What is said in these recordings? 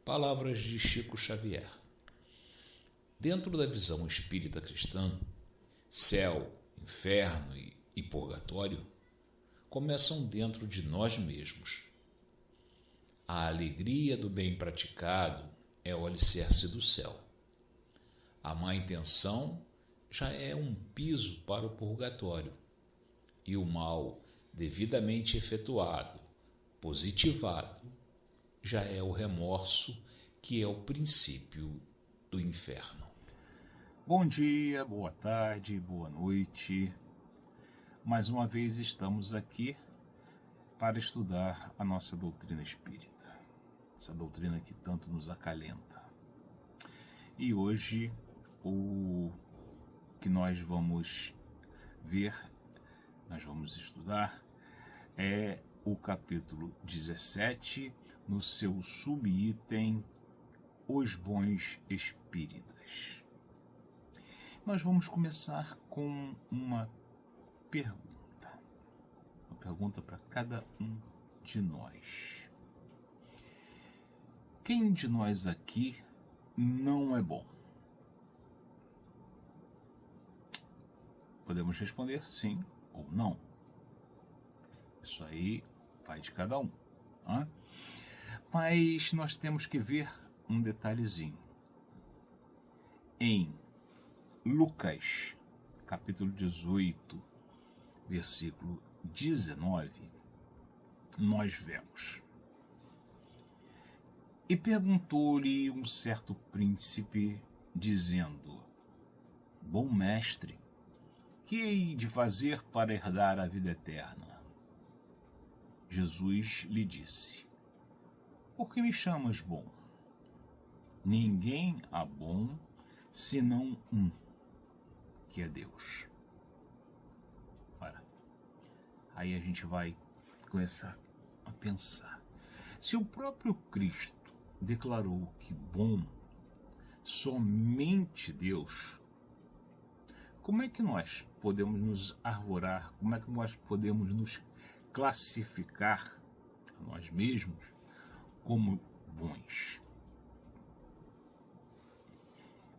Palavras de Chico Xavier. Dentro da visão espírita cristã, céu, inferno e purgatório começam dentro de nós mesmos. A alegria do bem praticado é o alicerce do céu. A má intenção já é um piso para o purgatório. E o mal devidamente efetuado, positivado, já é o remorso, que é o princípio do inferno. Bom dia, boa tarde, boa noite. Mais uma vez estamos aqui para estudar a nossa doutrina espírita, essa doutrina que tanto nos acalenta. E hoje o que nós vamos ver, nós vamos estudar, é o capítulo 17, no seu subitem Os Bons Espíritas. Nós vamos começar com uma pergunta para cada um de nós. Quem de nós aqui não é bom? Podemos responder sim ou não. Isso aí vai de cada um. Né? Mas nós temos que ver um detalhezinho. Em Lucas, capítulo 18, versículo 19, nós vemos: E perguntou-lhe um certo príncipe, dizendo: Bom mestre, que hei de fazer para herdar a vida eterna? Jesus lhe disse: Por que me chamas bom? Ninguém há bom senão um, que é Deus. Ora, aí a gente vai começar a pensar. Se o próprio Cristo declarou que bom somente Deus, como é que nós podemos nos arvorar, como é que nós podemos nos classificar a nós mesmos como bons?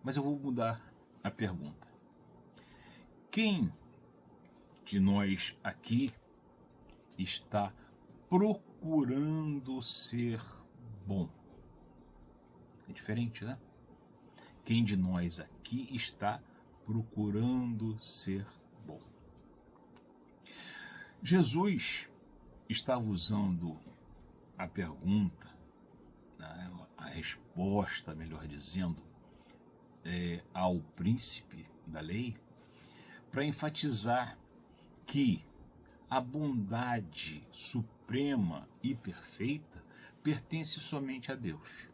Mas eu vou mudar a pergunta. Quem de nós aqui está procurando ser bom? É diferente, né? Quem de nós aqui está procurando ser bom? Jesus estava usando a pergunta, a resposta, melhor dizendo, ao príncipe da lei, para enfatizar que a bondade suprema e perfeita pertence somente a Deus.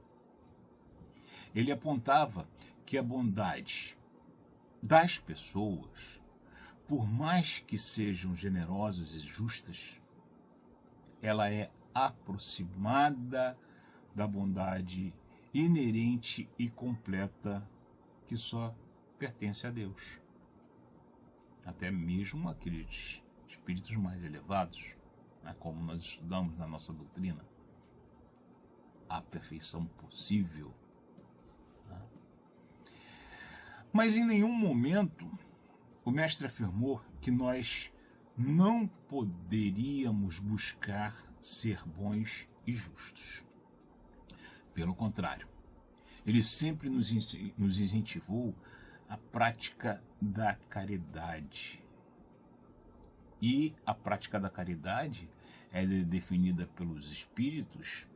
Ele apontava que a bondade das pessoas, por mais que sejam generosas e justas, ela é aproximada da bondade inerente e completa que só pertence a Deus. Até mesmo aqueles espíritos mais elevados, né, como nós estudamos na nossa doutrina, a perfeição possível. Né? Mas em nenhum momento o mestre afirmou que nós não poderíamos buscar ser bons e justos. Pelo contrário, ele sempre nos incentivou a prática da caridade. E a prática da caridade é definida pelos Espíritos,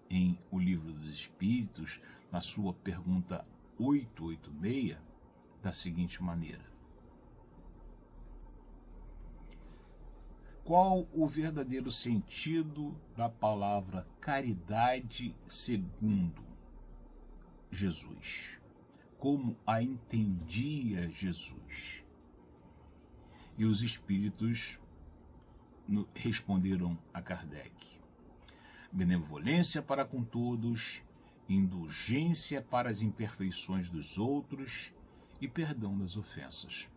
em O Livro dos Espíritos, na sua pergunta 886, da seguinte maneira: Qual o verdadeiro sentido da palavra caridade segundo Jesus? Como a entendia Jesus? E os espíritos responderam a Kardec: benevolência para com todos, indulgência para as imperfeições dos outros e perdão das ofensas.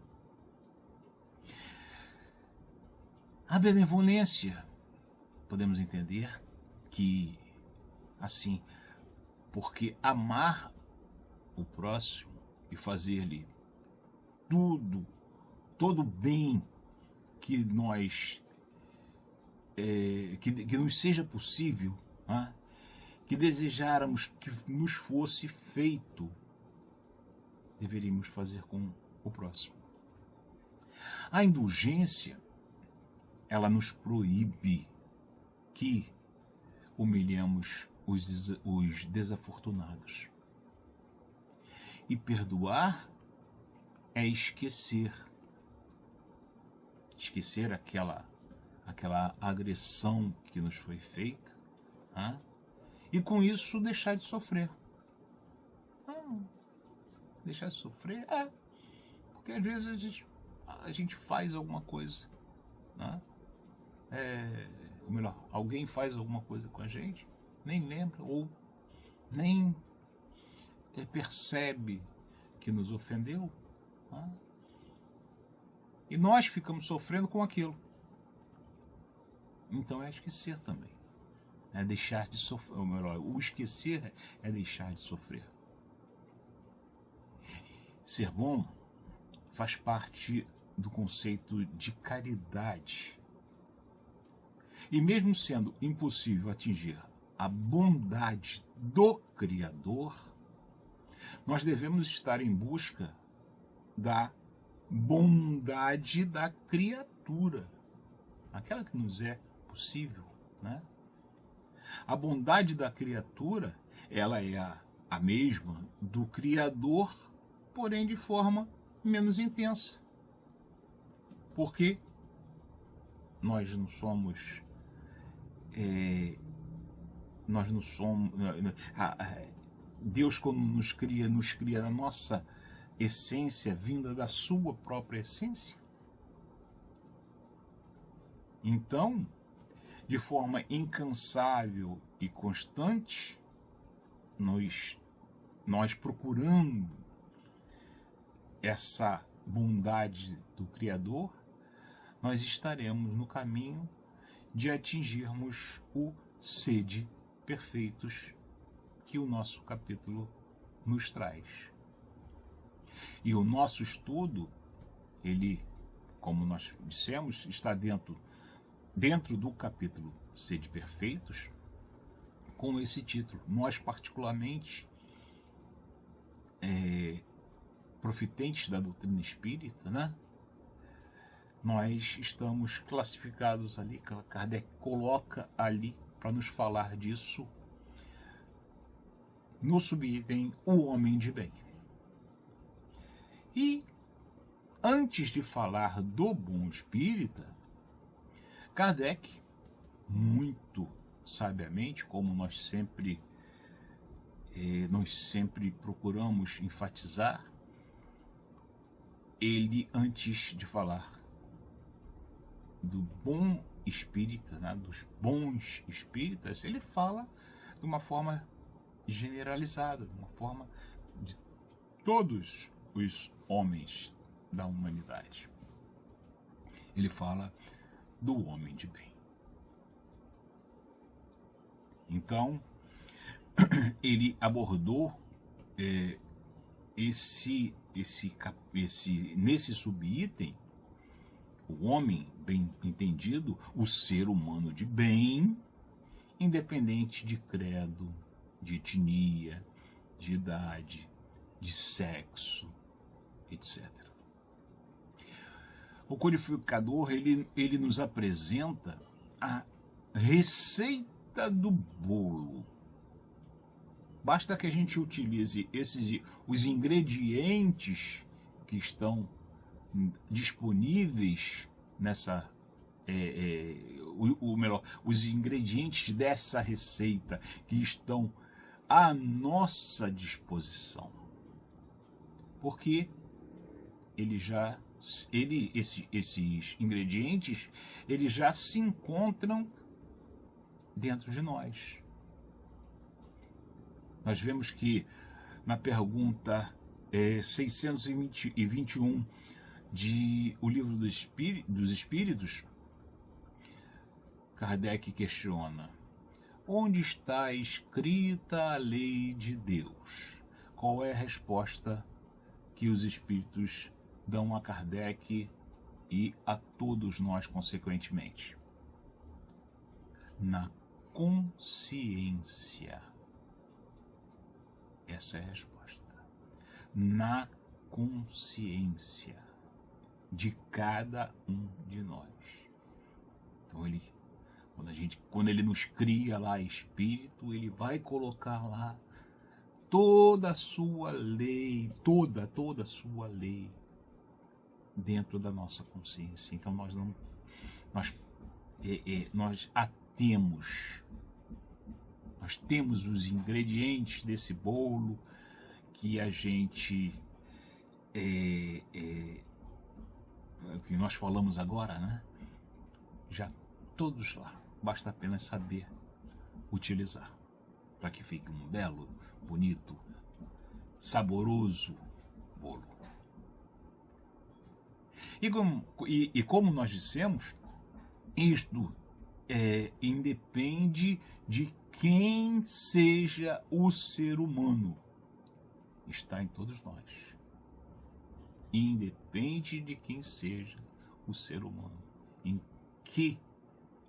A benevolência, podemos entender que, assim, Porque amar o próximo e fazer-lhe todo o bem que nós que nos seja possível, né? Que desejáramos que nos fosse feito, deveríamos fazer com o próximo. A indulgência, ela nos proíbe que humilhemos os desafortunados. E perdoar é esquecer aquela agressão que nos foi feita, né? E com isso deixar de sofrer. Deixar de sofrer porque às vezes a gente faz alguma coisa, né? Ou melhor, alguém faz alguma coisa com a gente, nem lembra ou nem percebe que nos ofendeu, né? E nós ficamos sofrendo com aquilo. Então é esquecer também. É deixar de sofrer, ou melhor, o esquecer é deixar de sofrer. Ser bom faz parte do conceito de caridade. E mesmo sendo impossível atingir a bondade do Criador, nós devemos estar em busca da bondade da criatura, aquela que nos é possível, né? A bondade da criatura, ela é a mesma do Criador, porém de forma menos intensa. Porque nós não somos Deus, quando nos cria na nossa essência, vinda da sua própria essência. Então, de forma incansável e constante, nós procurando essa bondade do Criador, nós estaremos no caminho de atingirmos o sede perfeitos que o nosso capítulo nos traz. E o nosso estudo, ele, como nós dissemos, está dentro do capítulo Sede Perfeitos, com esse título. Nós, particularmente, profitentes da doutrina espírita, né? Nós estamos classificados ali, Kardec coloca ali para nos falar disso, no subitem O Homem de Bem. E antes de falar do bom espírita, Kardec, muito sabiamente, como nós sempre procuramos enfatizar, ele, antes de falar do bom espírita, né, dos bons espíritas, ele fala de uma forma generalizada, de uma forma de todos os homens da humanidade. Ele fala do homem de bem. Então, ele abordou nesse subitem, o homem bem entendido, o ser humano de bem, independente de credo, de etnia, de idade, de sexo, etc. O codificador, ele nos apresenta a receita do bolo. Basta que a gente utilize os ingredientes que estão disponíveis nessa, os ingredientes dessa receita que estão à nossa disposição, porque esses ingredientes, eles já se encontram dentro de nós. Nós vemos que na pergunta 621 de O Livro dos Espíritos, Kardec questiona: onde está escrita a lei de Deus? Qual é a resposta que os espíritos dão a Kardec e a todos nós consequentemente? Na consciência. Essa é a resposta. Na consciência de cada um de nós. Então quando ele nos cria lá espírito, ele vai colocar lá toda a sua lei, toda a sua lei dentro da nossa consciência. Então nós temos os ingredientes desse bolo que a gente que nós falamos agora, né? Já todos lá, basta apenas saber utilizar para que fique um belo, bonito, saboroso bolo. E como nós dissemos, isto independe de quem seja o ser humano. Está em todos nós. Independe de quem seja o ser humano. Em que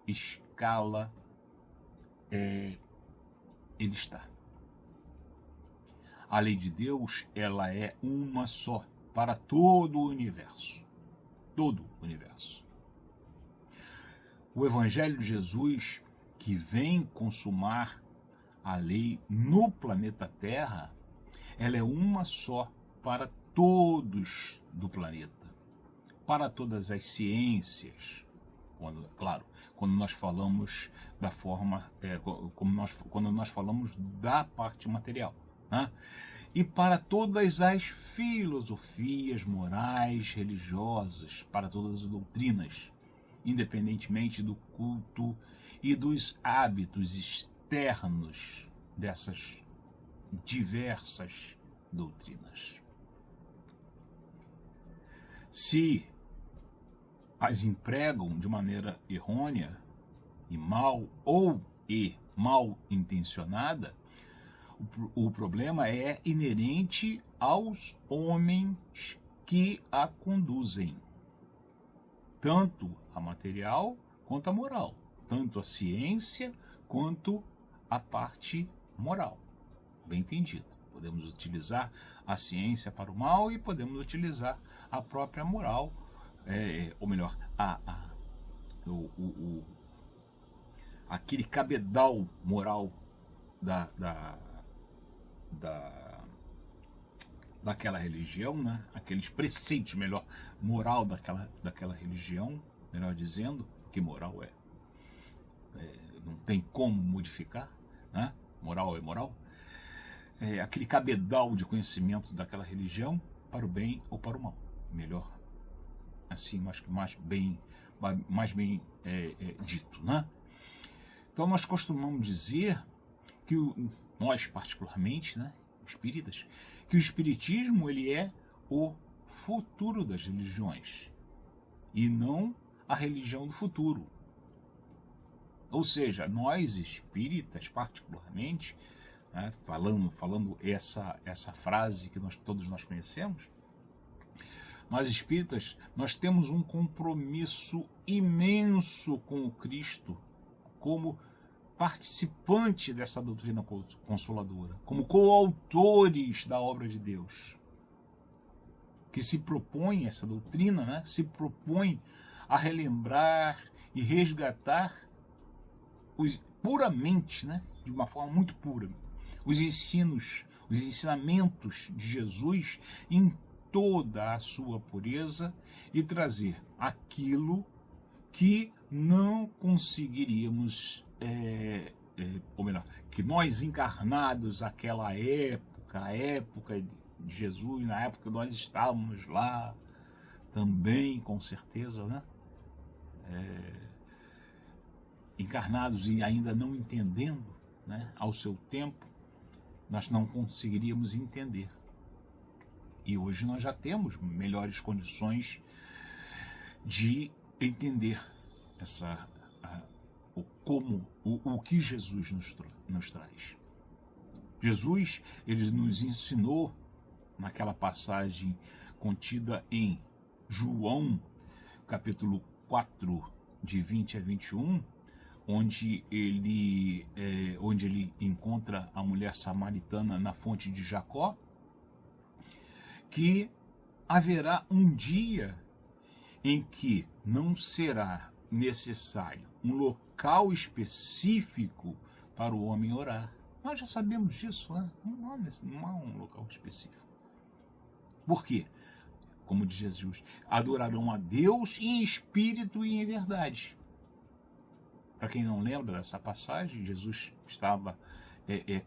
escala ele está. A lei de Deus, ela é uma só para todo o universo. Todo o universo. O Evangelho de Jesus, que vem consumar a lei no planeta Terra, ela é uma só para todos do planeta, para todas as ciências. Quando nós falamos da forma, quando nós falamos da parte material, né? E para todas as filosofias morais, religiosas, para todas as doutrinas, independentemente do culto e dos hábitos externos dessas diversas doutrinas. Se as empregam de maneira errônea e mal intencionada, o problema é inerente aos homens que a conduzem, tanto a material quanto a moral, tanto a ciência quanto a parte moral. Bem entendido. Podemos utilizar a ciência para o mal e podemos utilizar a própria moral, ou melhor, aquele cabedal moral daquela religião, né? Aqueles preceitos, moral daquela religião, melhor dizendo, que moral não tem como modificar, né? Moral é moral. Aquele cabedal de conhecimento daquela religião para o bem ou para o mal. Melhor assim, mais bem dito, né? Então nós costumamos dizer que nós particularmente, né, espíritas, que o espiritismo ele é o futuro das religiões e não a religião do futuro. Ou seja, nós espíritas particularmente, né, falando essa frase que todos nós conhecemos, nós espíritas, nós temos um compromisso imenso com o Cristo como participante dessa doutrina consoladora, como coautores da obra de Deus, que se propõe, essa doutrina, né, se propõe a relembrar e resgatar puramente, né, de uma forma muito pura, os ensinamentos de Jesus em toda a sua pureza e trazer aquilo que não conseguiríamos, ou melhor, que nós encarnados naquela época, a época de Jesus, na época que nós estávamos lá, também com certeza, né? Encarnados e ainda não entendendo, né, ao seu tempo, nós não conseguiríamos entender. E hoje nós já temos melhores condições de entender como o que Jesus nos traz. Jesus, ele nos ensinou naquela passagem contida em João, capítulo 4, de 20 a 21, onde ele encontra a mulher samaritana na fonte de Jacó, que haverá um dia em que não será necessário um local específico para o homem orar. Nós já sabemos disso, né? Não há um local específico. Por quê? Como diz Jesus, adorarão a Deus em espírito e em verdade. Para quem não lembra dessa passagem, Jesus estava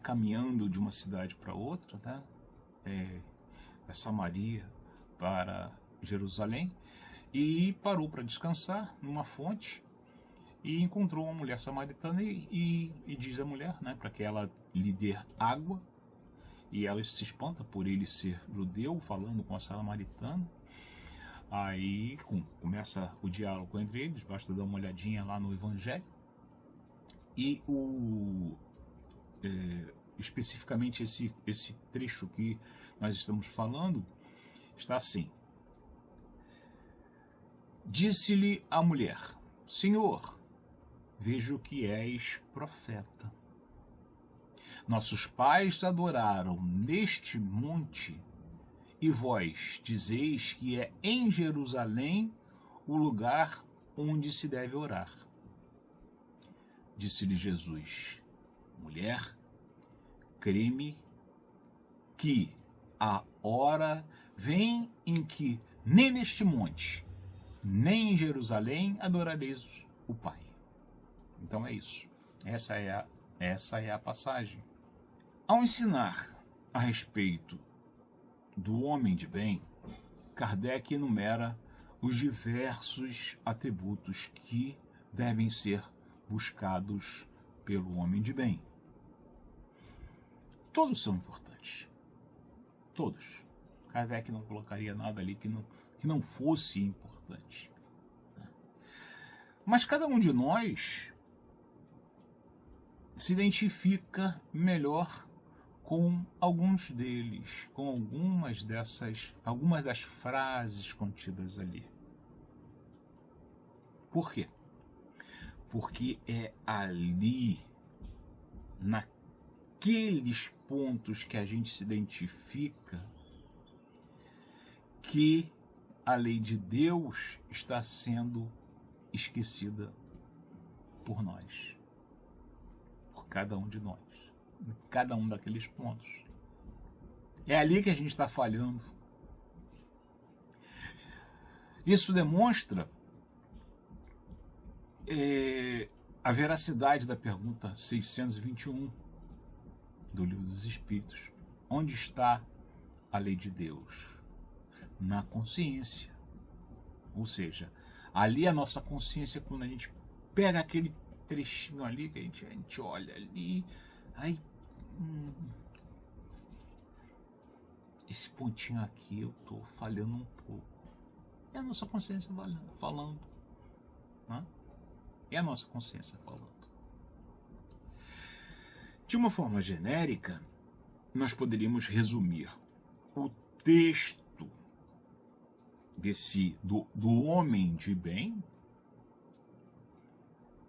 caminhando de uma cidade para outra, tá? Da Samaria para Jerusalém, e parou para descansar numa fonte e encontrou uma mulher samaritana e diz a mulher, né, para que ela lhe dê água, e ela se espanta por ele ser judeu, falando com a samaritana. Aí começa o diálogo entre eles, basta dar uma olhadinha lá no Evangelho. E especificamente esse trecho que nós estamos falando está assim: disse-lhe a mulher: Senhor, vejo que és profeta. Nossos pais adoraram neste monte, e vós dizeis que é em Jerusalém o lugar onde se deve orar. Disse-lhe Jesus: mulher, crê-me que a hora vem em que nem neste monte, nem em Jerusalém adorareis o Pai. Então é isso. Essa é a passagem. Ao ensinar a respeito do homem de bem, Kardec enumera os diversos atributos que devem ser buscados pelo homem de bem. Todos são importantes. Todos. Kardec não colocaria nada ali que não fosse importante. Mas cada um de nós se identifica melhor com alguns deles, com algumas das frases contidas ali. Por quê? Porque é ali, naqueles pontos que a gente se identifica, que a lei de Deus está sendo esquecida por nós, por cada um de nós, em cada um daqueles pontos. É ali que a gente está falhando. Isso demonstra a veracidade da pergunta 621 do Livro dos Espíritos. Onde está a lei de Deus? Na consciência. Ou seja, ali a nossa consciência, quando a gente pega aquele trechinho ali, que a gente olha ali, aí esse pontinho aqui eu estou falhando um pouco. É a nossa consciência falando. Né? É a nossa consciência falando. De uma forma genérica, nós poderíamos resumir o texto do homem de bem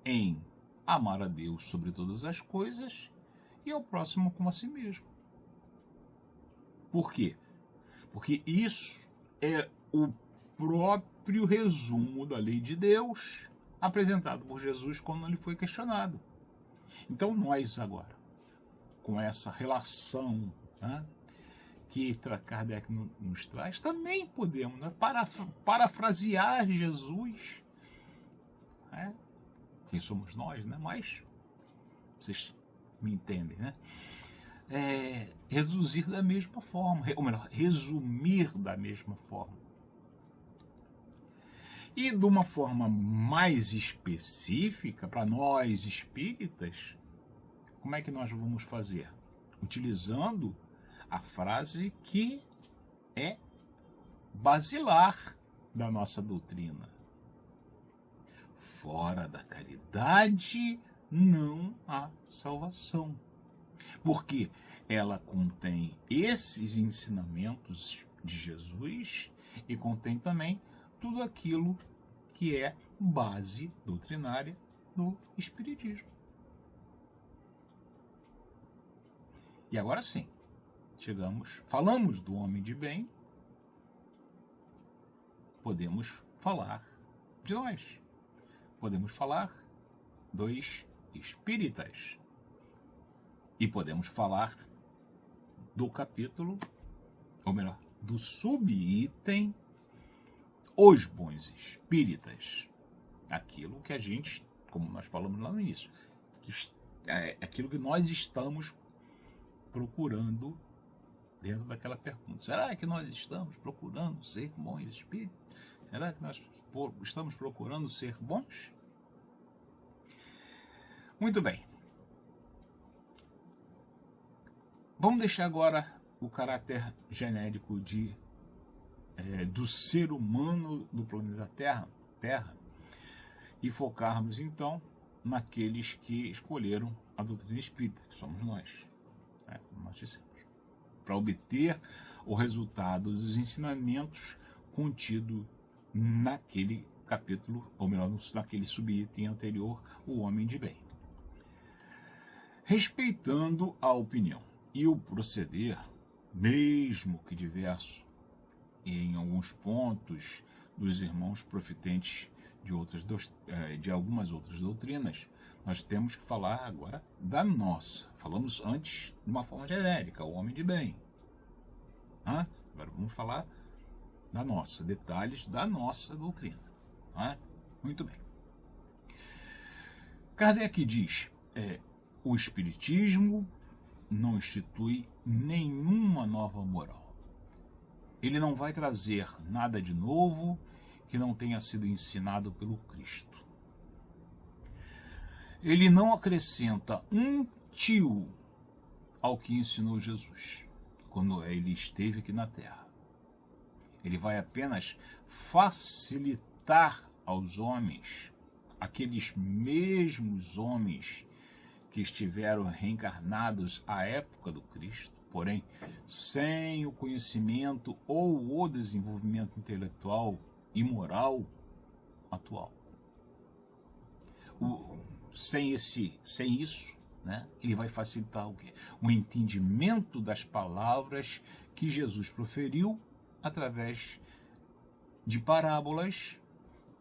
em amar a Deus sobre todas as coisas e ao próximo como a si mesmo. Por quê? Porque isso é o próprio resumo da lei de Deus apresentado por Jesus quando ele foi questionado. Então nós agora, com essa relação, né, que Kardec nos traz, também podemos, né, parafrasear Jesus. Né? Quem somos nós, né? Mas vocês me entendem, né? Reduzir da mesma forma, ou melhor, resumir da mesma forma. E de uma forma mais específica, para nós espíritas, como é que nós vamos fazer? Utilizando a frase que é basilar da nossa doutrina. Fora da caridade não há salvação. Porque ela contém esses ensinamentos de Jesus e contém também tudo aquilo que é base doutrinária do Espiritismo. E agora sim, falamos do homem de bem, podemos falar de nós. Podemos falar dos espíritas. E podemos falar do capítulo, ou melhor, do subitem Os Bons Espíritas. Aquilo que a gente, como nós falamos lá no início, aquilo que nós estamos procurando dentro daquela pergunta. Será que nós estamos procurando ser bons espíritos? Será que nós estamos procurando ser bons? Muito bem. Vamos deixar agora o caráter genérico do ser humano do planeta Terra e focarmos então naqueles que escolheram a doutrina espírita, que somos nós, como nós dissemos, para obter o resultado dos ensinamentos contido naquele capítulo, ou melhor, naquele subitem anterior, o homem de bem. Respeitando a opinião e o proceder, mesmo que diverso, e em alguns pontos dos irmãos profitentes de algumas outras doutrinas, nós temos que falar agora da nossa. Falamos antes de uma forma genérica, o homem de bem. Agora vamos falar da nossa, detalhes da nossa doutrina. Muito bem. Kardec diz, o Espiritismo não institui nenhuma nova moral. Ele não vai trazer nada de novo que não tenha sido ensinado pelo Cristo. Ele não acrescenta um tio ao que ensinou Jesus quando ele esteve aqui na Terra. Ele vai apenas facilitar aos homens, aqueles mesmos homens que estiveram reencarnados à época do Cristo, porém sem o conhecimento ou o desenvolvimento intelectual e moral atual. Sem isso, ele vai facilitar o quê? O entendimento das palavras que Jesus proferiu através de parábolas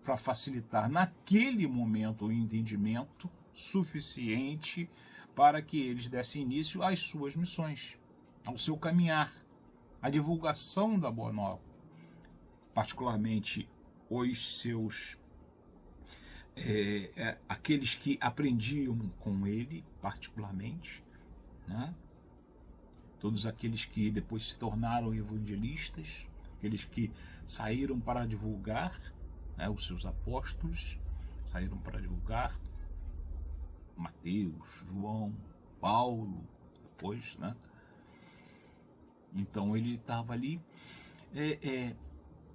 para facilitar naquele momento o entendimento suficiente para que eles dessem início às suas missões, ao seu caminhar, à divulgação da Boa Nova, particularmente os seus aqueles que aprendiam com ele, particularmente, todos aqueles que depois se tornaram evangelistas, aqueles que saíram para divulgar, os seus apóstolos saíram para divulgar, Mateus, João, Paulo, depois, Então ele estava ali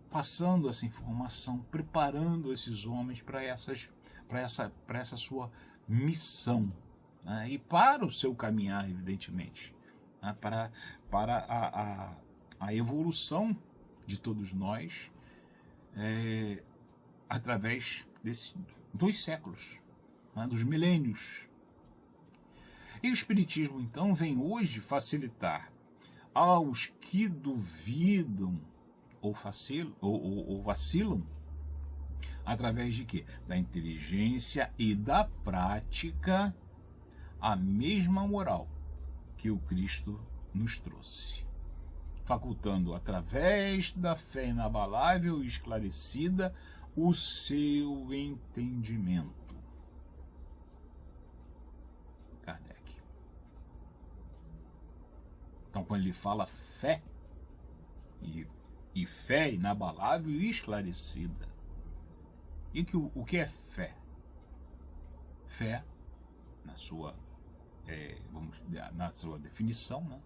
passando essa informação, preparando esses homens para essa sua missão, e para o seu caminhar, evidentemente, para a evolução de todos nós através dos séculos, dos milênios. E o Espiritismo, então, vem hoje facilitar aos que duvidam ou vacilam, através de quê? Da inteligência e da prática, a mesma moral que o Cristo nos trouxe, facultando, através da fé inabalável e esclarecida, o seu entendimento. Kardec. Então, quando ele fala fé, e fé inabalável e esclarecida, o que é fé? Fé, na sua definição,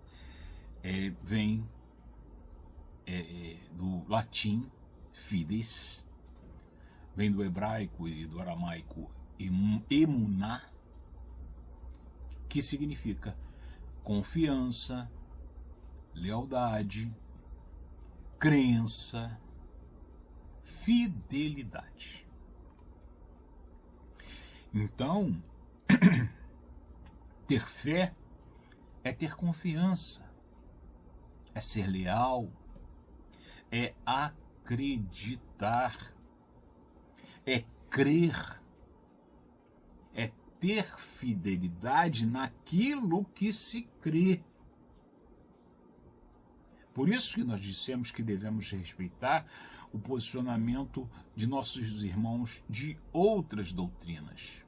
vem do latim fides, vem do hebraico e do aramaico emuná, que significa confiança, lealdade, crença, fidelidade. Então, ter fé é ter confiança, é ser leal, é acreditar, é crer, é ter fidelidade naquilo que se crê. Por isso que nós dissemos que devemos respeitar o posicionamento de nossos irmãos de outras doutrinas.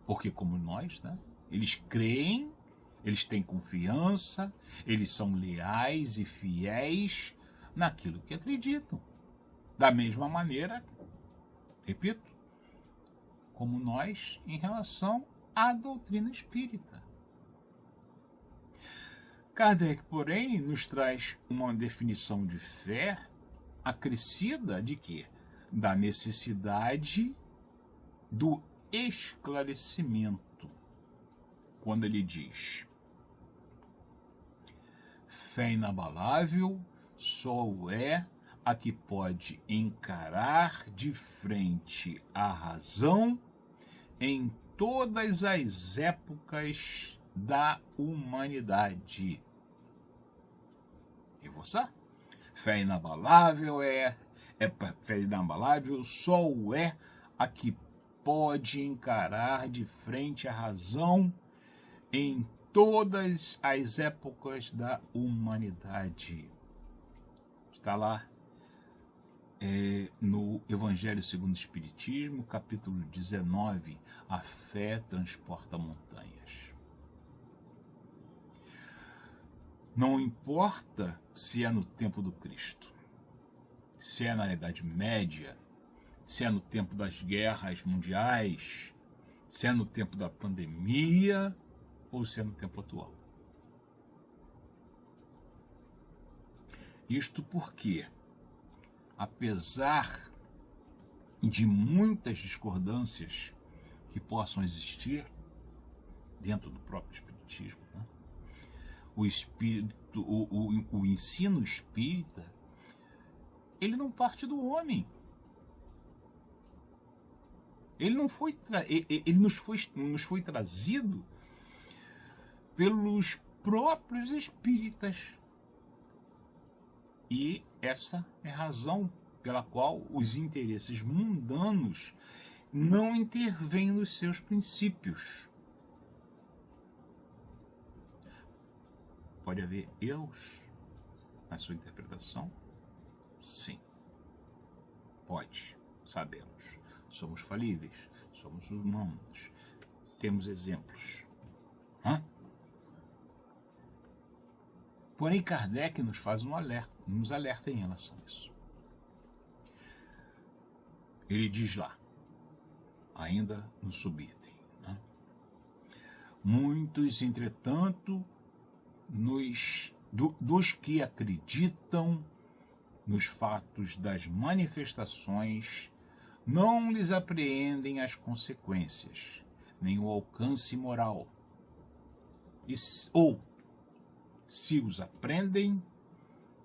Porque como nós, né, eles creem, eles têm confiança, eles são leais e fiéis naquilo que acreditam. Da mesma maneira, repito, como nós em relação à doutrina espírita. Kardec, porém, nos traz uma definição de fé acrescida de quê? Da necessidade do esclarecimento. Quando ele diz: fé inabalável só o é a que pode encarar de frente a razão em todas as épocas da humanidade. E você? Fé inabalável fé inabalável só o é a que pode encarar de frente a razão em todas as épocas da humanidade. Está lá no Evangelho segundo o Espiritismo, capítulo 19, a fé transporta montanhas. Não importa se é no tempo do Cristo, se é na Idade Média, se é no tempo das guerras mundiais, se é no tempo da pandemia ou se é no tempo atual. Isto porque, apesar de muitas discordâncias que possam existir dentro do próprio Espiritismo, né? O ensino espírita, ele não parte do homem. Ele nos foi trazido pelos próprios espíritas. E essa é a razão pela qual os interesses mundanos não intervêm nos seus princípios. Pode haver erros na sua interpretação? Sim. Pode, sabemos. Somos falíveis, somos humanos, temos exemplos. Porém, Kardec nos faz nos alerta em relação a isso. Ele diz lá, ainda no subitem, né? Muitos, entretanto, dos que acreditam nos fatos das manifestações, não lhes apreendem as consequências, nem o alcance moral. Ou, se os aprendem,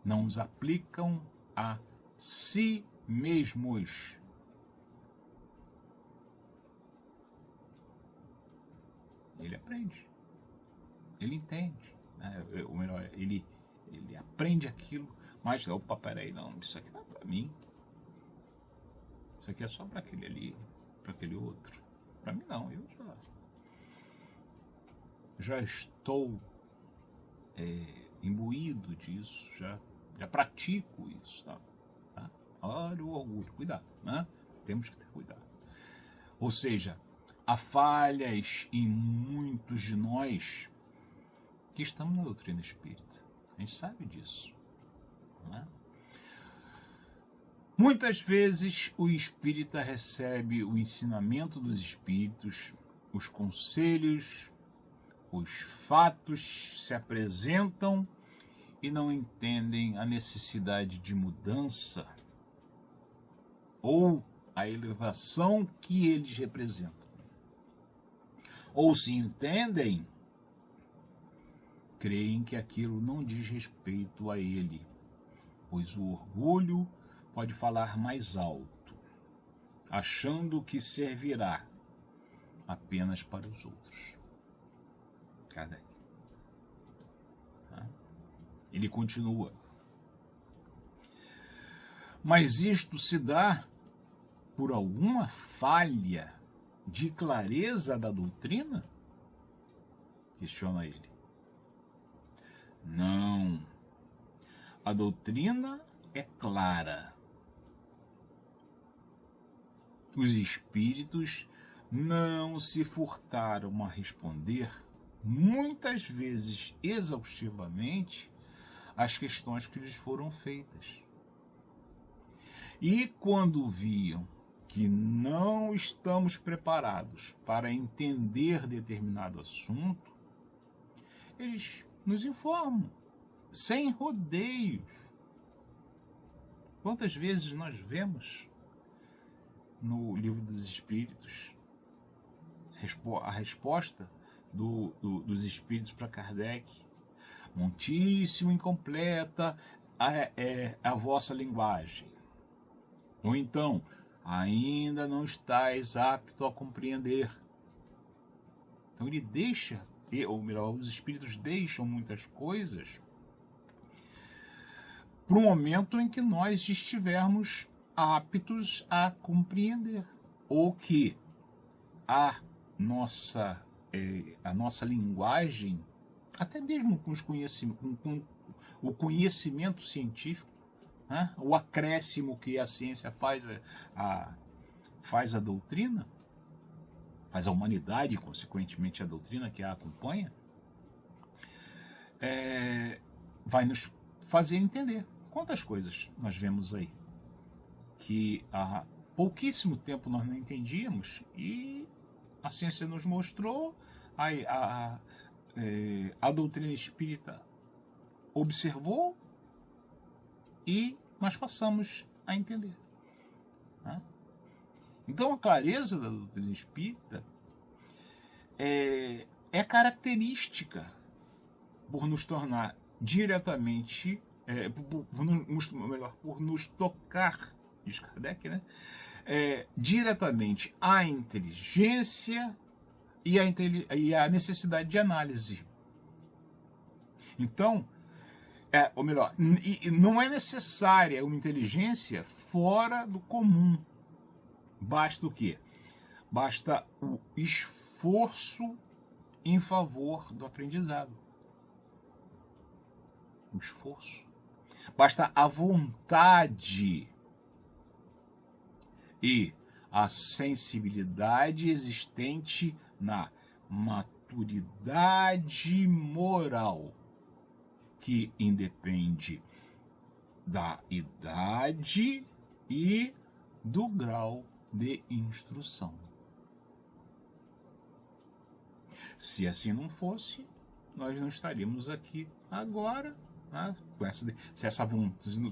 não os aplicam a si mesmos. Ele aprende, ele entende, né? Ou melhor, ele aprende aquilo, mas, opa, peraí, não, isso aqui não é para mim. Isso aqui é só para aquele ali, para aquele outro. Para mim não, eu já estou imbuído disso, já pratico isso. Tá? Olha o orgulho, cuidado, né? Temos que ter cuidado. Ou seja, há falhas em muitos de nós que estamos na doutrina espírita. A gente sabe disso. Né? Muitas vezes o espírita recebe o ensinamento dos espíritos, os conselhos, os fatos se apresentam e não entendem a necessidade de mudança ou a elevação que eles representam. ou se entendem, creem que aquilo não diz respeito a ele, pois o orgulho pode falar mais alto, achando que servirá apenas para os outros. Kardec. Ele continua. Mas isto se dá por alguma falha de clareza da doutrina? Questiona ele. Não. A doutrina é clara. Os espíritos não se furtaram a responder, muitas vezes exaustivamente, as questões que lhes foram feitas. E quando viam que não estamos preparados para entender determinado assunto, eles nos informam, sem rodeios. Quantas vezes nós vemos no Livro dos Espíritos a resposta dos Espíritos para Kardec: muitíssimo incompleta a vossa linguagem. Ou então, ainda não estáis apto a compreender. Então ele deixa, ou melhor, os Espíritos deixam muitas coisas para o momento em que nós estivermos aptos a compreender, ou que a nossa linguagem, até mesmo com o conhecimento científico, o acréscimo que a ciência faz a doutrina, faz a humanidade, consequentemente a doutrina que a acompanha, vai nos fazer entender. Quantas coisas nós vemos aí que há pouquíssimo tempo nós não entendíamos e a ciência nos mostrou, a doutrina espírita observou e nós passamos a entender. Então a clareza da doutrina espírita é característica por nos tornar diretamente, por nos tocar, diz Kardec, né? Diretamente a inteligência e a necessidade de análise. Então, ou melhor, não é necessária uma inteligência fora do comum. Basta o quê? Basta o esforço em favor do aprendizado. O esforço. Basta a vontade e a sensibilidade existente na maturidade moral, que independe da idade e do grau de instrução. Se assim não fosse, nós não estaríamos aqui agora, né? Se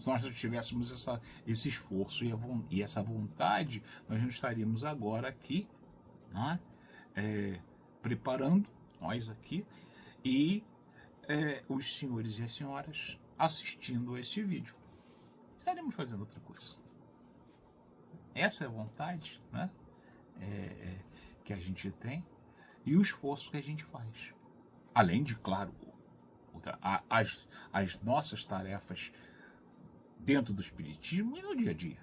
nós não tivéssemos esse esforço e essa vontade, nós não estaríamos agora aqui, né? Preparando, nós aqui, e os senhores e as senhoras assistindo a este vídeo. Estaremos fazendo outra coisa. Essa é a vontade, né? Que a gente tem e o esforço que a gente faz. Além de, claro, as nossas tarefas dentro do espiritismo e no dia a dia,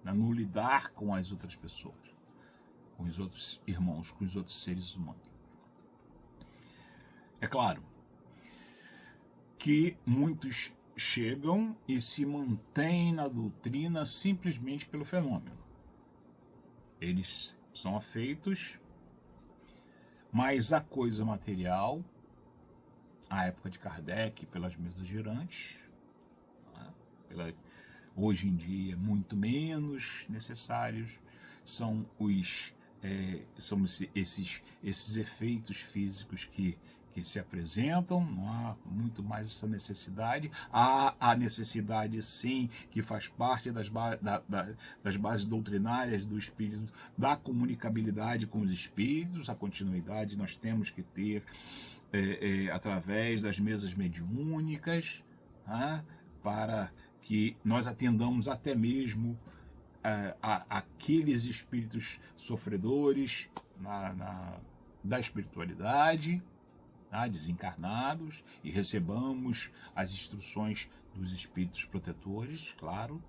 né? No lidar com as outras pessoas, com os outros irmãos, com os outros seres humanos. É claro que muitos chegam e se mantêm na doutrina simplesmente pelo fenômeno. Eles são afeitos, mas a coisa material, a época de Kardec, pelas mesas girantes, né? Hoje em dia muito menos necessários, são esses efeitos físicos que que se apresentam, não há muito mais essa necessidade. Há a necessidade, sim, que faz parte das bases doutrinárias do espírito, da comunicabilidade com os espíritos, a continuidade nós temos que ter através das mesas mediúnicas, para que nós atendamos até mesmo aqueles espíritos sofredores da espiritualidade, desencarnados, e recebamos as instruções dos espíritos protetores, claro,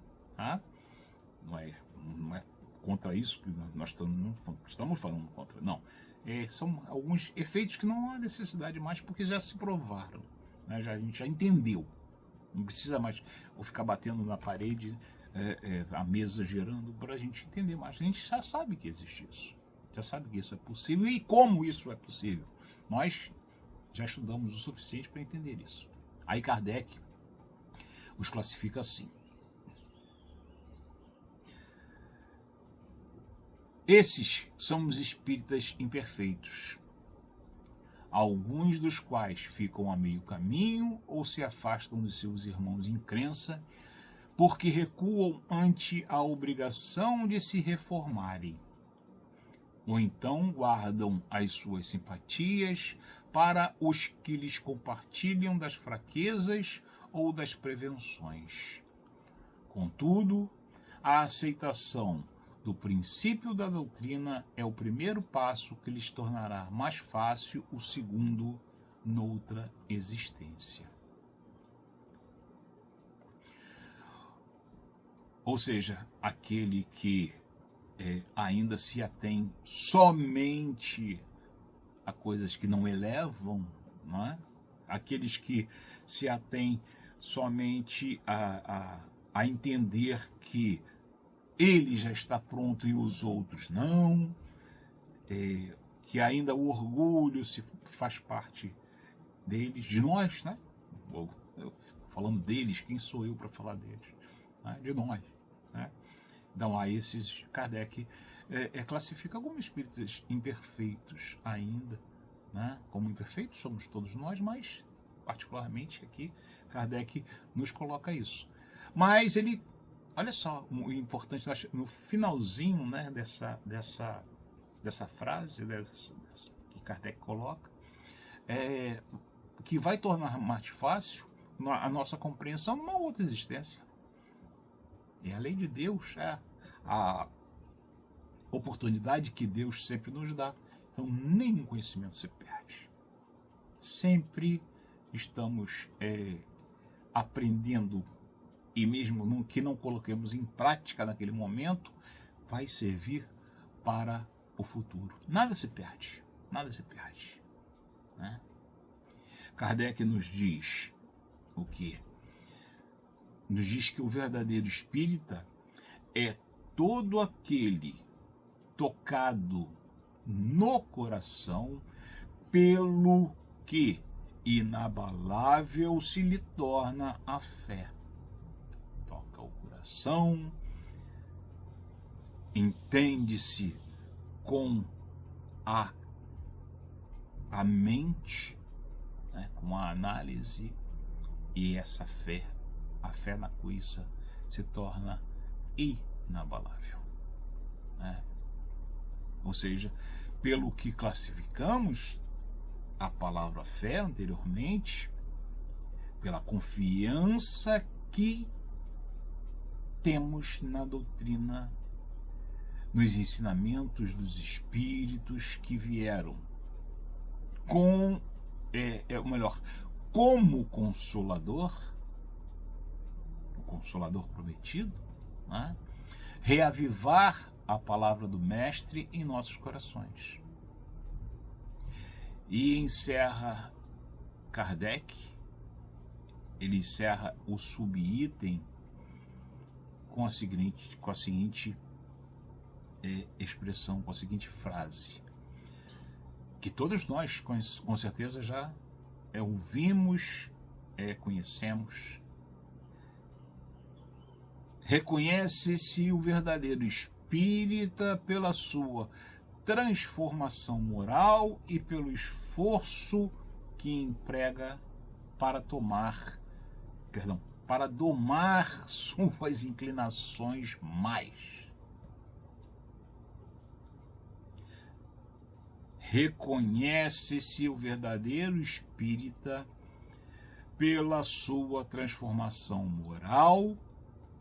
não é contra isso que nós estamos falando contra, não. São alguns efeitos que não há necessidade mais, porque já se provaram, a gente já entendeu, não precisa mais ficar batendo na parede, a mesa girando, para a gente entender mais. A gente já sabe que existe isso, já sabe que isso é possível, e como isso é possível. Nós já estudamos o suficiente para entender isso. Aí Kardec os classifica assim: esses são os espíritas imperfeitos, alguns dos quais ficam a meio caminho ou se afastam dos seus irmãos em crença, porque recuam ante a obrigação de se reformarem, ou então guardam as suas simpatias para os que lhes compartilham das fraquezas ou das prevenções. Contudo, a aceitação do princípio da doutrina é o primeiro passo que lhes tornará mais fácil o segundo noutra existência. Ou seja, aquele que ainda se atém somente a coisas que não elevam, não é? Aqueles que se atém somente a entender que ele já está pronto e os outros não, que ainda o orgulho se faz parte deles, de nós, né? Falando deles, quem sou eu para falar deles? Né? De nós. Né? Então, a esses, Kardec classifica como espíritos imperfeitos ainda, né? Como imperfeitos somos todos nós, mas particularmente aqui Kardec nos coloca isso. Mas ele, olha só, o importante no finalzinho, né, dessa frase que Kardec coloca, que vai tornar mais fácil a nossa compreensão numa outra existência. E a lei de Deus é a oportunidade que Deus sempre nos dá. Então, nenhum conhecimento se perde. Sempre estamos aprendendo, e mesmo que não coloquemos em prática naquele momento, vai servir para o futuro. Nada se perde, nada se perde. Né? Kardec nos diz o quê? Nos diz que o verdadeiro espírita é todo aquele tocado no coração pelo que inabalável se lhe torna a fé. Toca o coração, entende-se com a mente, né, com a análise, e essa fé, a fé na coisa, se torna inabalável. Né? Ou seja, pelo que classificamos a palavra fé anteriormente, pela confiança que temos na doutrina, nos ensinamentos dos espíritos que vieram como consolador, o consolador prometido, né? Reavivar a palavra do Mestre em nossos corações. E encerra Kardec, ele encerra o subitem com a seguinte expressão, com a seguinte frase, que todos nós com certeza já ouvimos, conhecemos. Reconhece-se o verdadeiro espírita pela sua transformação moral e pelo esforço que que emprega para domar suas inclinações mais. Reconhece-se o verdadeiro espírita pela sua transformação moral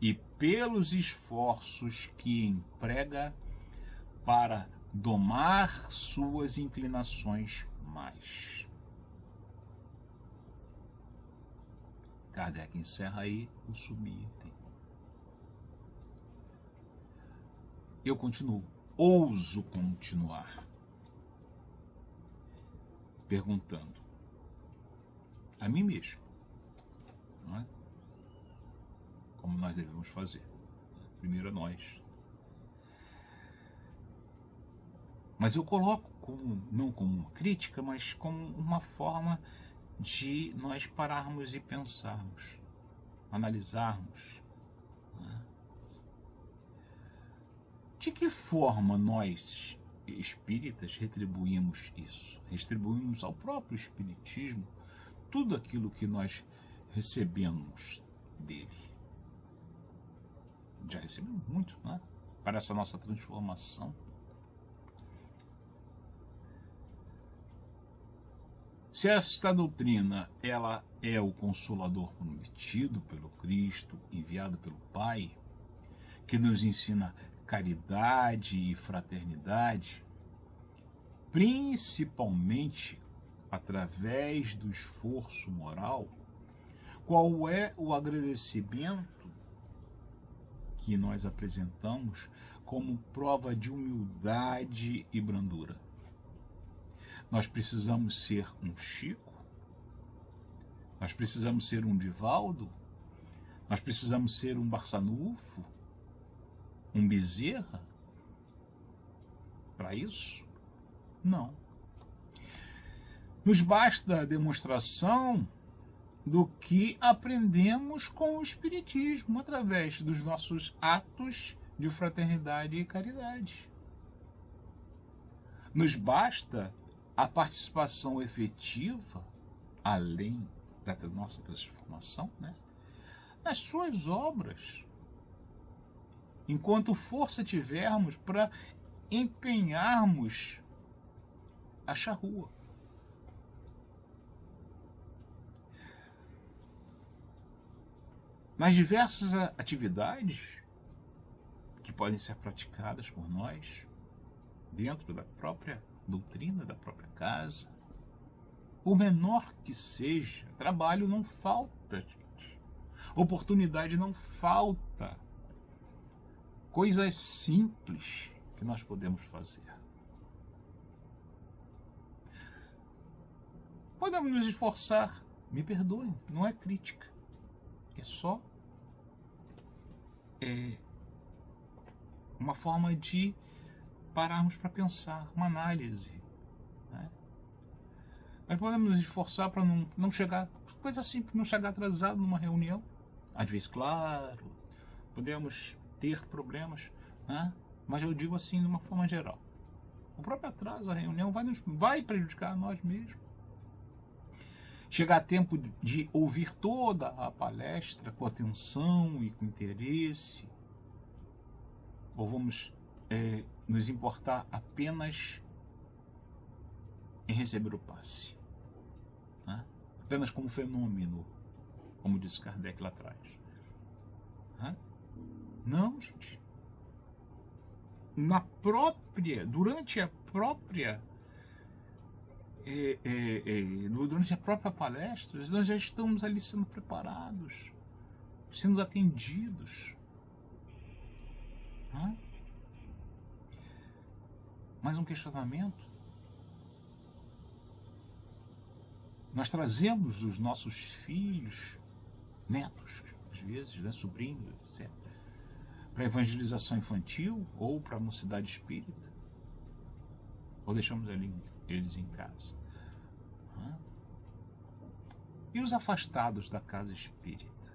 e pelos esforços que emprega para domar suas inclinações mais. Kardec encerra aí o subitem. Eu continuo, ouso continuar, perguntando a mim mesmo, não é? Como nós devemos fazer. Primeiro a nós. Mas eu coloco não como uma crítica, mas como uma forma de nós pararmos e pensarmos, analisarmos. Né? De que forma nós, espíritas, retribuímos isso? Retribuímos ao próprio espiritismo tudo aquilo que nós recebemos dele. Já recebemos muito, né? Para essa nossa transformação. Se esta doutrina ela é o Consolador prometido pelo Cristo, enviado pelo Pai, que nos ensina caridade e fraternidade, principalmente através do esforço moral, qual é o agradecimento que nós apresentamos como prova de humildade e brandura? Nós precisamos ser um Chico? Nós precisamos ser um Divaldo? Nós precisamos ser um Barçanufo? Um Bezerra? Para isso? Não. Nos basta a demonstração do que aprendemos com o Espiritismo através dos nossos atos de fraternidade e caridade. Nos basta a participação efetiva, além da nossa transformação, né, nas suas obras. Enquanto força tivermos para empenharmos a charrua. Nas diversas atividades que podem ser praticadas por nós, dentro da própria doutrina da própria casa, o menor que seja, trabalho não falta, gente. Oportunidade não falta. Coisas simples que nós podemos fazer. Podemos nos esforçar, me perdoem, não é crítica, é só uma forma de pararmos para pensar, uma análise. Né? Nós podemos nos esforçar para não chegar, coisa simples, não chegar atrasado numa reunião. Às vezes, claro, podemos ter problemas, né? Mas eu digo assim de uma forma geral. O próprio atraso da reunião vai prejudicar a nós mesmos. Chegar a tempo de ouvir toda a palestra com atenção e com interesse, ou vamos nos importar apenas em receber o passe, né? Apenas como fenômeno, como disse Kardec lá atrás. Né? Não, gente. Durante a própria palestra, nós já estamos ali sendo preparados, sendo atendidos. Né? Mais um questionamento. Nós trazemos os nossos filhos, netos, às vezes, né, sobrinhos, etc., para a evangelização infantil ou para a mocidade espírita? Ou deixamos eles em casa? E os afastados da casa espírita?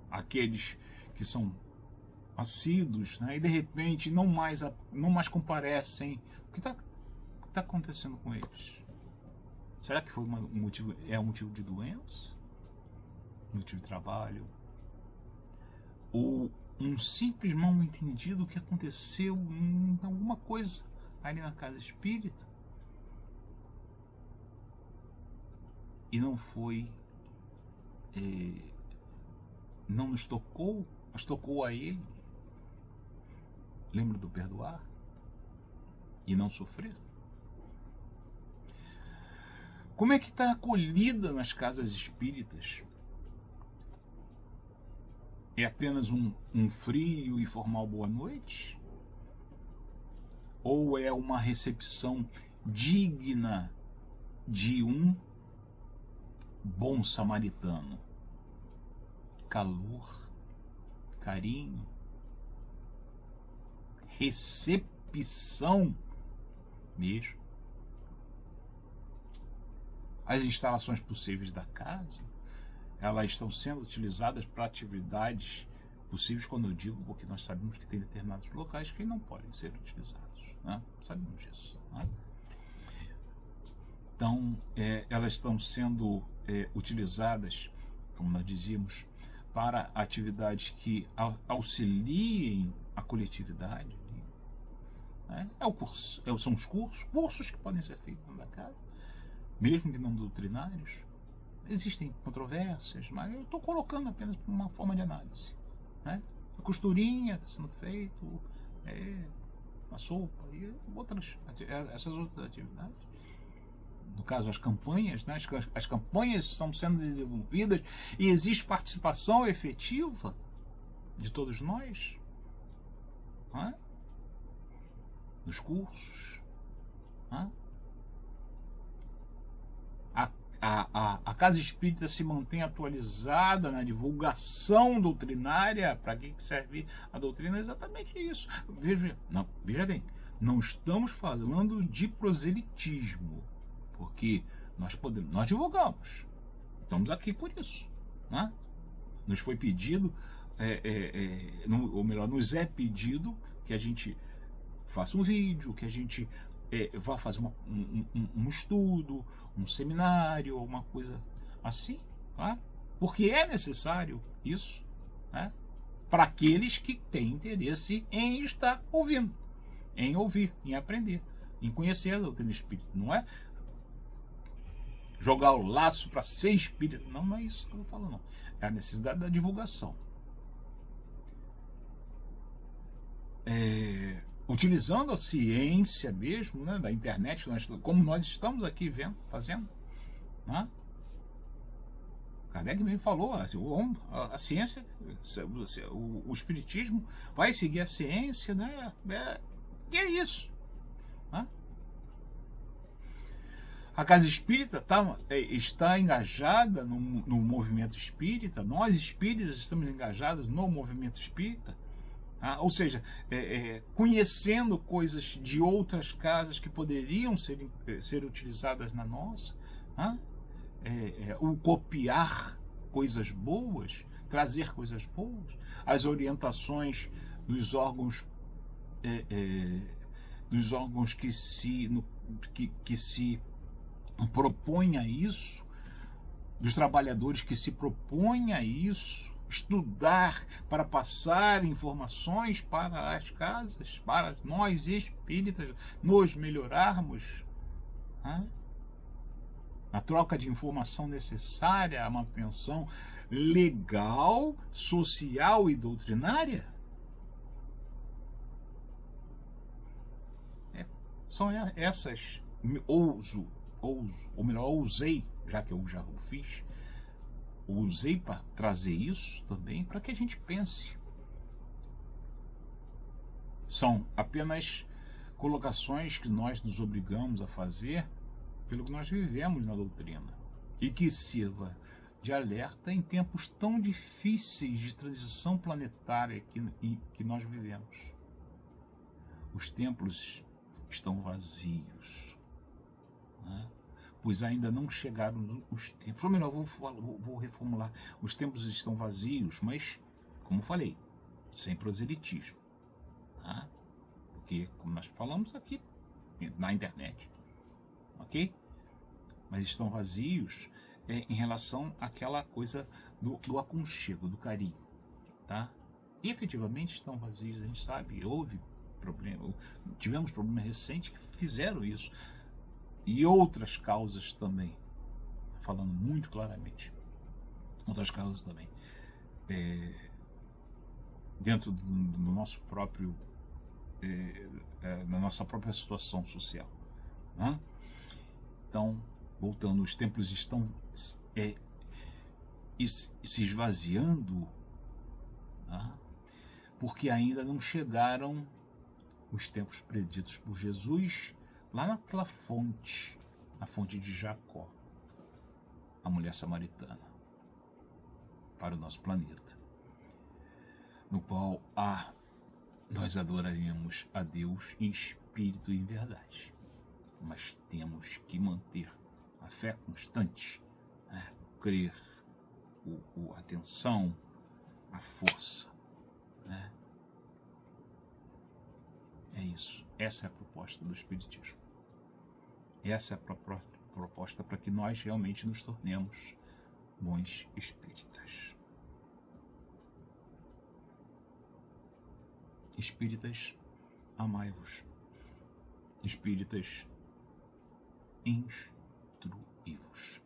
Aqueles que são assíduos, né, e de repente não mais comparecem. O que está acontecendo com eles? Será que foi um motivo de doença? Motivo de trabalho? Ou um simples mal entendido que aconteceu em alguma coisa ali na casa espírita e não foi, não nos tocou, mas tocou a ele. Lembra do perdoar e não sofrer? Como é que está acolhida nas casas espíritas? É apenas um frio e formal boa noite? Ou é uma recepção digna de um bom samaritano? Calor, carinho, recepção mesmo. As instalações possíveis da casa, elas estão sendo utilizadas para atividades possíveis, quando eu digo, porque nós sabemos que tem determinados locais que não podem ser utilizados, né? Sabemos disso, né? Então, elas estão sendo utilizadas, como nós dizíamos, para atividades que auxiliem a coletividade, né? São os cursos que podem ser feitos dentro da casa, mesmo que não doutrinários. Existem controvérsias, mas eu estou colocando apenas uma forma de análise, né? A costurinha está sendo feito, a sopa e essas outras atividades. No caso, as campanhas, né? As campanhas estão sendo desenvolvidas e existe participação efetiva de todos nós, né? Nos cursos, né? A Casa Espírita se mantém atualizada na divulgação doutrinária. Para que serve a doutrina? É exatamente isso. Veja bem, não estamos falando de proselitismo, porque nós divulgamos. Estamos aqui por isso, né? Nos foi pedido, ou melhor, nos é pedido que a gente faça um vídeo, que a gente vá fazer um estudo, um seminário, alguma coisa assim, tá? Porque é necessário isso, né? Para aqueles que têm interesse em estar ouvindo, em ouvir, em aprender, em conhecer a doutrina espírita. Não é jogar o laço para ser espírita, não é isso que eu estou falando, não. É a necessidade da divulgação. Utilizando a ciência mesmo, né, da internet, como nós estamos aqui fazendo, né? Kardec mesmo falou, a ciência, o espiritismo vai seguir a ciência, né? E é isso, né? A Casa Espírita está engajada no movimento espírita, nós espíritas estamos engajados no movimento espírita. Ou seja, conhecendo coisas de outras casas que poderiam ser utilizadas na nossa, o copiar coisas boas, trazer coisas boas, as orientações dos órgãos que se propõem a isso, dos trabalhadores que se propõem a isso, estudar para passar informações para as casas, para nós espíritas nos melhorarmos, a troca de informação necessária à manutenção legal, social e doutrinária. São essas, ousei, já que eu já o fiz, usei para trazer isso também para que a gente pense. São apenas colocações que nós nos obrigamos a fazer pelo que nós vivemos na doutrina e que sirva de alerta em tempos tão difíceis de transição planetária que nós vivemos. Os templos estão vazios, né? Pois ainda não chegaram os tempos. Ou melhor, vou reformular. Os tempos estão vazios, mas, como falei, sem proselitismo, tá? Porque, como nós falamos aqui, na internet, ok? mas estão vazios em relação àquela coisa do aconchego, do carinho, tá? E efetivamente estão vazios, a gente sabe, houve problema, tivemos problemas recentes que fizeram isso, e outras causas também, falando muito claramente, outras causas também, dentro do nosso próprio, na nossa própria situação social, né? Então, voltando, os templos estão se esvaziando, tá? Porque ainda não chegaram os tempos preditos por Jesus lá naquela fonte, a fonte de Jacó, a mulher samaritana, para o nosso planeta, no qual nós adoraríamos a Deus em espírito e em verdade, mas temos que manter a fé constante, né? Crer, a atenção, a força, né? É isso. Essa é a proposta do Espiritismo. Essa é a proposta para que nós realmente nos tornemos bons espíritas. Espíritas, amai-vos. Espíritas, instruí-vos.